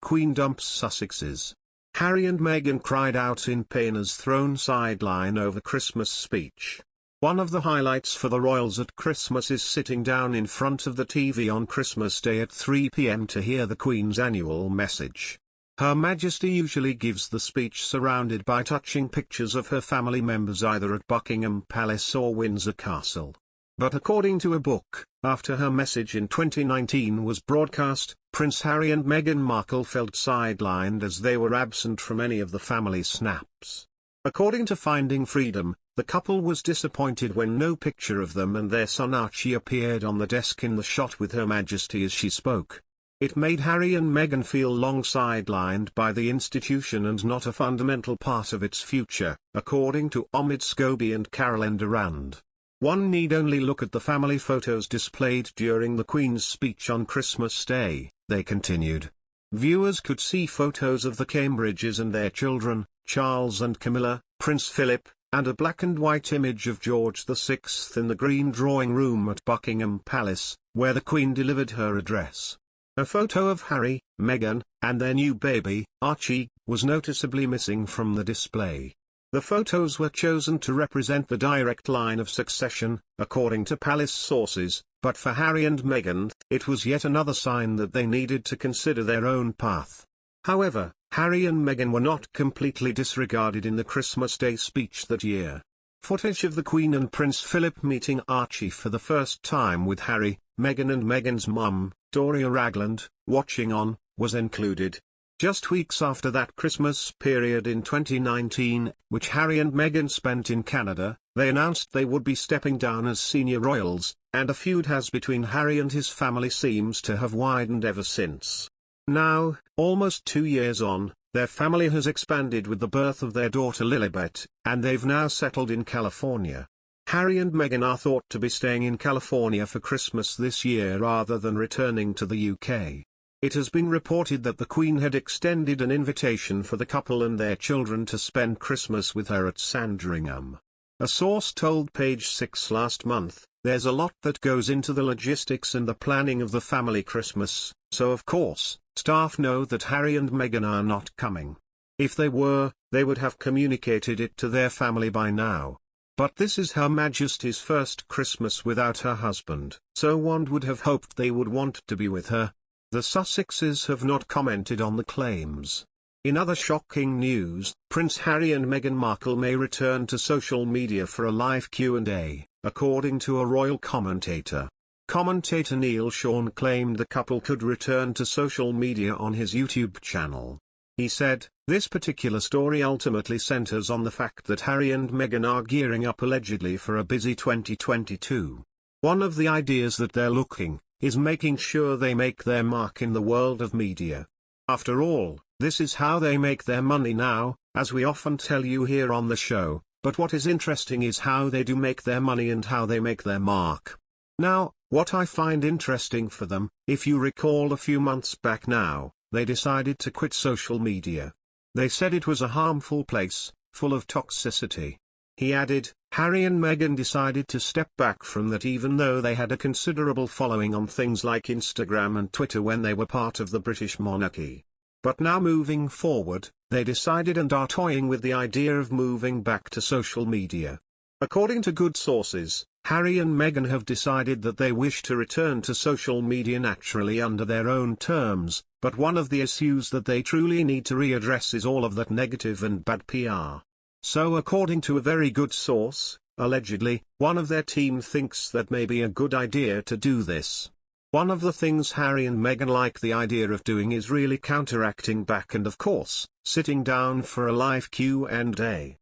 Queen dumps Sussexes. Harry and Meghan cried out in pain as thrown sideline over Christmas speech. One of the highlights for the royals at Christmas is sitting down in front of the TV on Christmas Day at 3 p.m. to hear the Queen's annual message. Her Majesty usually gives the speech surrounded by touching pictures of her family members either at Buckingham Palace or Windsor Castle. But according to a book, after her message in 2019 was broadcast, Prince Harry and Meghan Markle felt sidelined as they were absent from any of the family snaps. According to Finding Freedom, the couple was disappointed when no picture of them and their son Archie appeared on the desk in the shot with Her Majesty as she spoke. It made Harry and Meghan feel long sidelined by the institution and not a fundamental part of its future, according to Omid, Scobie and Carolyn Durand. One need only look at the family photos displayed during the Queen's speech on Christmas Day, they continued. Viewers could see photos of the Cambridges and their children, Charles and Camilla, Prince Philip, and a black and white image of George VI in the green drawing room at Buckingham Palace, where the Queen delivered her address. A photo of Harry, Meghan, and their new baby, Archie, was noticeably missing from the display. The photos were chosen to represent the direct line of succession, according to palace sources, but for Harry and Meghan, it was yet another sign that they needed to consider their own path. However, Harry and Meghan were not completely disregarded in the Christmas Day speech that year. Footage of the Queen and Prince Philip meeting Archie for the first time with Harry, Meghan and Meghan's mum, Doria Ragland, watching on, was included. Just weeks after that Christmas period in 2019, which Harry and Meghan spent in Canada, they announced they would be stepping down as senior royals, and a feud has between Harry and his family seems to have widened ever since. Now, almost 2 years on, their family has expanded with the birth of their daughter Lilibet, and they've now settled in California. Harry and Meghan are thought to be staying in California for Christmas this year rather than returning to the UK. It has been reported that the Queen had extended an invitation for the couple and their children to spend Christmas with her at Sandringham. A source told Page Six last month, "There's a lot that goes into the logistics and the planning of the family Christmas, so of course, staff know that Harry and Meghan are not coming. If they were, they would have communicated it to their family by now. But this is Her Majesty's first Christmas without her husband, so one would have hoped they would want to be with her." The Sussexes have not commented on the claims. In other shocking news, Prince Harry and Meghan Markle may return to social media for a live Q&A, according to a royal commentator. Commentator Neil Sean claimed the couple could return to social media on his YouTube channel. He said, "This particular story ultimately centers on the fact that Harry and Meghan are gearing up allegedly for a busy 2022. One of the ideas that they're looking is making sure they make their mark in the world of media. After all, this is how they make their money now, as we often tell you here on the show, but what is interesting is how they do make their money and how they make their mark. Now, what I find interesting for them, if you recall a few months back now, they decided to quit social media. They said it was a harmful place, full of toxicity." He added, "Harry and Meghan decided to step back from that even though they had a considerable following on things like Instagram and Twitter when they were part of the British monarchy. But now moving forward, they decided and are toying with the idea of moving back to social media." According to good sources, Harry and Meghan have decided that they wish to return to social media naturally under their own terms, but one of the issues that they truly need to readdress is all of that negative and bad PR. So according to a very good source, allegedly, one of their team thinks that may be a good idea to do this. One of the things Harry and Meghan like the idea of doing is really counteracting back and of course, sitting down for a live Q&A.